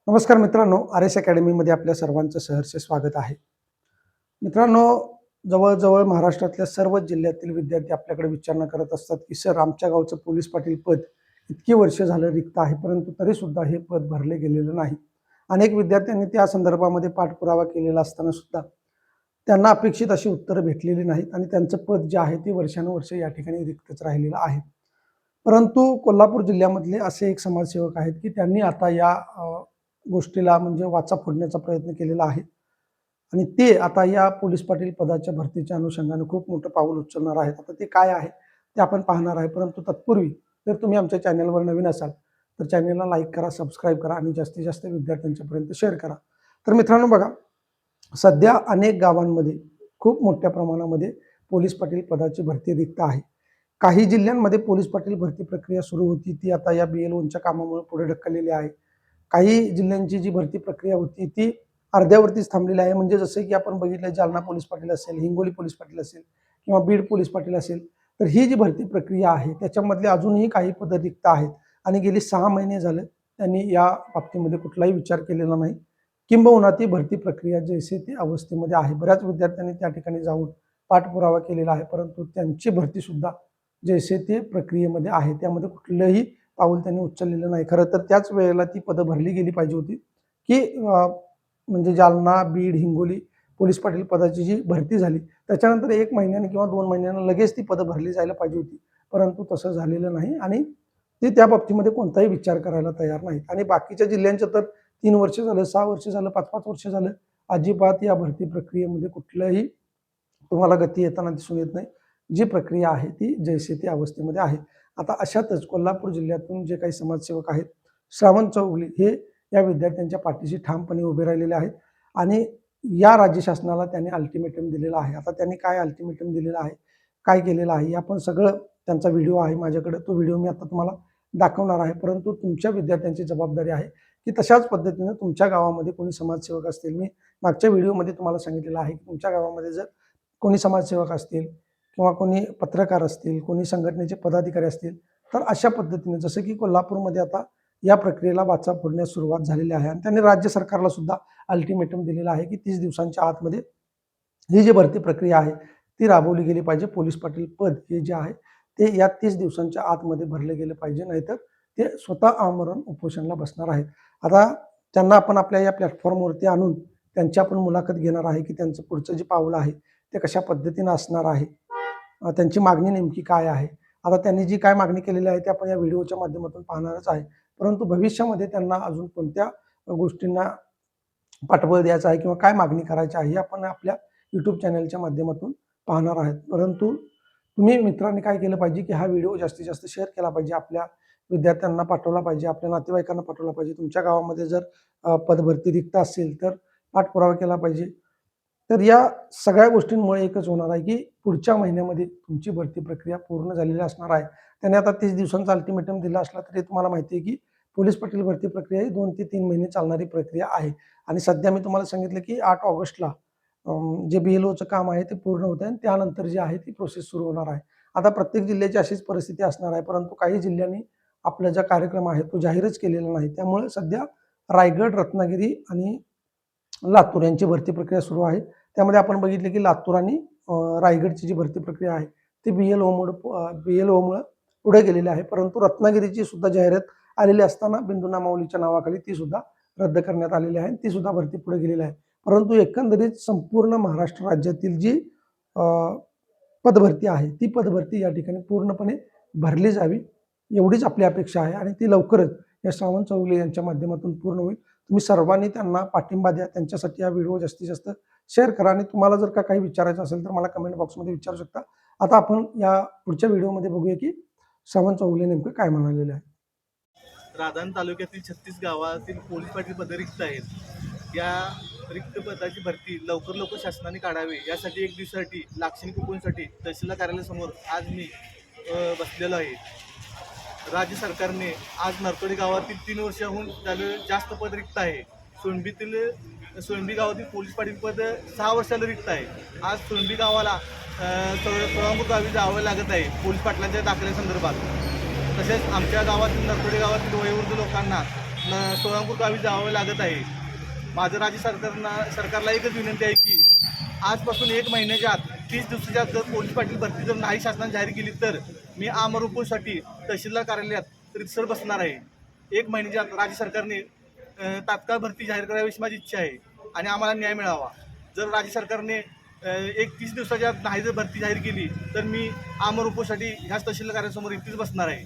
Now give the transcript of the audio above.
नमस्कार मित्रांनो, R S अकॅडमीमध्ये आपल्या सर्वांचं सहर्ष स्वागत आहे. मित्रांनो, जवळजवळ महाराष्ट्रातल्या सर्व जिल्ह्यातील विद्यार्थी आपल्याकडे विचारणा करत असतात की सर, आमच्या गावचं पोलीस पाटील पद इतकी वर्ष झालं रिक्त आहे, परंतु तरीसुद्धा हे पद भरले गेलेलं नाही. अनेक विद्यार्थ्यांनी त्या संदर्भामध्ये पाठपुरावा केलेला असताना सुद्धा त्यांना अपेक्षित अशी उत्तरं भेटलेली नाहीत आणि त्यांचं पद जे आहे ते वर्षानुवर्ष या ठिकाणी रिक्तच राहिलेलं आहे. परंतु कोल्हापूर जिल्ह्यामधले असे एक समाजसेवक आहेत की त्यांनी आता या गोष्टीला म्हणजे वाचा फोडण्याचा प्रयत्न केलेला आहे आणि ते आता या पोलीस पाटील पदाच्या भरतीच्या अनुषंगाने खूप मोठं पाऊल उचलणार आहेत. आता ते काय आहे ते आपण पाहणार आहे, परंतु तत्पूर्वी जर तुम्ही आमच्या चॅनलवर नवीन असाल तर चॅनलला लाईक करा, सबस्क्राईब करा आणि जास्तीत जास्त विद्यार्थ्यांच्यापर्यंत शेअर करा. तर मित्रांनो बघा, सध्या अनेक गावांमध्ये खूप मोठ्या प्रमाणामध्ये पोलीस पाटील पदाची भरती रिक्त आहे. काही जिल्ह्यांमध्ये पोलीस पाटील भरती प्रक्रिया सुरू होती, ती आता या BLOच्या कामामुळे पुढे ढकललेली आहे. काही जिल्ह्यांची जी भरती प्रक्रिया होती ती अर्ध्यावरतीच थांबलेली आहे. म्हणजे जसं की आपण बघितलं, जालना पोलीस पाटील असेल, हिंगोली पोलीस पाटील असेल किंवा बीड पोलीस पाटील असेल, तर ही जी भरती प्रक्रिया आहे त्याच्यामधले अजूनही काही पदं रिक्त आहेत आणि गेली 6 महिने झाले त्यांनी या बाबतीमध्ये कुठलाही विचार केलेला नाही. किंबहुना ती भरती प्रक्रिया जैसे ती अवस्थेमध्ये आहे. बऱ्याच विद्यार्थ्यांनी त्या ठिकाणी जाऊन पाठपुरावा केलेला आहे, परंतु त्यांची भरती सुद्धा जैसे ते प्रक्रियेमध्ये आहे, त्यामध्ये कुठलंही पाऊल त्यांनी उचललेलं नाही. खरं तर त्याच वेळेला ती पदं भरली गेली पाहिजे होती की म्हणजे जालना, बीड, हिंगोली पोलीस पाटील पदाची जी भरती झाली त्याच्यानंतर 1 महिन्याने किंवा 2 महिन्यानं लगेच ती पदं भरली जायला पाहिजे होती, परंतु तसं झालेलं नाही आणि ते त्या बाबतीमध्ये कोणताही विचार करायला तयार नाहीत. आणि बाकीच्या जिल्ह्यांचं तर 3 वर्ष झालं, 6 वर्ष झालं, 5-5 वर्ष झालं, अजिबात या भरती प्रक्रियेमध्ये कुठलंही तुम्हाला गती येताना दिसून येत नाही. जी प्रक्रिया आहे ती जैसे ती अवस्थेमध्ये आहे. आता अशातच कोल्हापूर जिल्ह्यातून जे काही समाजसेवक आहेत, श्रावण चौगुले हे या विद्यार्थ्यांच्या पाठीशी ठामपणे उभे राहिलेले आहेत आणि या राज्य शासनाला त्यांनी अल्टिमेटम दिलेला आहे. आता त्यांनी काय अल्टिमेटम दिलेलं आहे, काय केलेलं आहे, हे आपण सगळं त्यांचा व्हिडिओ आहे माझ्याकडे, तो व्हिडिओ मी आता तुम्हाला दाखवणार आहे. परंतु तुमच्या विद्यार्थ्यांची जबाबदारी आहे की तशाच पद्धतीनं तुमच्या गावामध्ये कोणी समाजसेवक असतील, मी मागच्या व्हिडिओमध्ये तुम्हाला सांगितलेलं आहे की तुमच्या गावामध्ये जर कोणी समाजसेवक असतील किंवा कोणी पत्रकार असतील, कोणी संघटनेचे पदाधिकारी असतील, तर अशा पद्धतीने जसं की कोल्हापूरमध्ये आता या प्रक्रियेला वाचा फोडण्यास सुरुवात झालेली आहे आणि त्यांनी राज्य सरकारला सुद्धा अल्टिमेटम दिलेला आहे की 30 दिवसांच्या आतमध्ये ही जी भरती प्रक्रिया आहे ती राबवली गेली पाहिजे. पोलीस पाटील पद हे जे आहे ते या 30 दिवसांच्या आतमध्ये भरले गेले पाहिजे, नाहीतर ते स्वतः आमरण उपोषणाला बसणार आहेत. आता त्यांना आपण आपल्या या प्लॅटफॉर्मवरती आणून त्यांची आपण मुलाखत घेणार आहे की त्यांचं पुढचं जे पाऊल आहे ते कशा पद्धतीनं असणार आहे, त्यांची मागणी नेमकी काय आहे. आता त्यांनी जी काय मागणी केलेली आहे ते आपण या व्हिडिओच्या माध्यमातून पाहणारच आहे, परंतु भविष्यामध्ये त्यांना अजून कोणत्या गोष्टींना पाठबळ द्यायचं आहे किंवा काय मागणी करायची आहे हे आपण आपल्या YouTube चॅनलच्या माध्यमातून पाहणार आहेत. परंतु तुम्ही मित्रांनी काय केलं पाहिजे की हा व्हिडिओ जास्तीत जास्त शेअर केला पाहिजे, आपल्या विद्यार्थ्यांना पाठवला पाहिजे, आपल्या नातेवाईकांना पाठवला पाहिजे. तुमच्या गावामध्ये जर पदभरती रिक्त असेल तर पाठपुरावा केला पाहिजे. तर या सगळ्या गोष्टींमुळे एकच होणार आहे की पुढच्या महिन्यामध्ये तुमची भरती प्रक्रिया पूर्ण झालेली असणार आहे. त्याने आता 30 दिवसांचा अल्टिमेटम दिला असला तरी तुम्हाला माहिती आहे की पोलीस पाटील भरती प्रक्रिया ही 2 ते 3 महिने चालणारी प्रक्रिया आहे आणि सध्या मी तुम्हाला सांगितलं की 8 ऑगस्टला जे BLOचं काम आहे ते पूर्ण होतं आणि त्यानंतर जे आहे ती प्रोसेस सुरू होणार आहे. आता प्रत्येक जिल्ह्याची अशीच परिस्थिती असणार आहे, परंतु काही जिल्ह्यांनी आपला जो कार्यक्रम आहे तो जाहीरच केलेला नाही. त्यामुळे सध्या रायगड, रत्नागिरी आणि लातूर यांची भरती प्रक्रिया सुरू आहे. त्यामध्ये आपण बघितले की लातूर आणि रायगडची जी भरती प्रक्रिया आहे ती BLOमुळे पुढे गेलेली आहे, परंतु रत्नागिरीची सुद्धा जाहिरात आलेली असताना बिंदू माऊलीच्या नावाखाली ती सुद्धा रद्द करण्यात आलेली आहे, ती सुद्धा भरती पुढे गेलेली आहे. परंतु एकंदरीत संपूर्ण महाराष्ट्र राज्यातील जी पदभरती आहे ती पदभरती या ठिकाणी पूर्णपणे भरली जावी एवढीच आपली अपेक्षा आहे आणि ती लवकरच या श्रावण चौगुले यांच्या माध्यमातून पूर्ण होईल. तुम्ही सर्वांनी त्यांना पाठिंबा द्या, त्यांच्यासाठी हा व्हिडिओ जास्तीत जास्त शेअर करा आणि तुम्हाला जर का काही विचारायचं असेल तर मला कमेंट बॉक्समध्ये विचारू शकता. आता आपण या पुढच्या व्हिडिओमध्ये बघूया की श्रावण चौगुले नेमकं काय म्हणालेले आहे. राधान तालुक्यातील 36 गावातील पोलीस पाटील पदं रिक्त आहेत. या रिक्त पदाची भरती लवकर शासनाने काढावी यासाठी 1 दिवसासाठी लाक्षणिक उपोषणासाठी तहसीलदार कार्यालयासमोर आज मी बसलेलो आहे. राज्य सरकारने आज नरतोडी गावातील 3 वर्षाहून जास्त पद रिक्त आहे. सोनबी गावातील पोलीस पाटील पद 6 वर्षाला रिक्त आहे. आज सोनबी गावाला सोळापूर गावी जावं लागत आहे पोलीस पाटलांच्या दाखल्यासंदर्भात. तसेच आमच्या गावातील नरतोडी गावातील वयोवृद्ध लोकांना सोलापूर गावी जावं लागत आहे. माझं राज्य सरकारला एकच विनंती आहे की आजपासून 1 महिन्याच्या आत 30 दिवसाच्या आत जर पोलीस पाटील भरती जर नाही शासनाने जाहीर केली तर मी आमरण उपोषणासाठी तहसीलदार कार्यालयात रितसर बसणार आहे. 1 महिन्याच्या आत राज्य सरकारने तात्काळ भरती जाहीर करावी अशी माझी इच्छा आहे आणि आम्हाला न्याय मिळावा. जर राज्य सरकारने 30 दिवसाच्या आत नाही जर भरती जाहीर केली तर मी आमरण उपोषणासाठी ह्याच तहसीलदार कार्यालयासमोर इथेच बसणार आहे.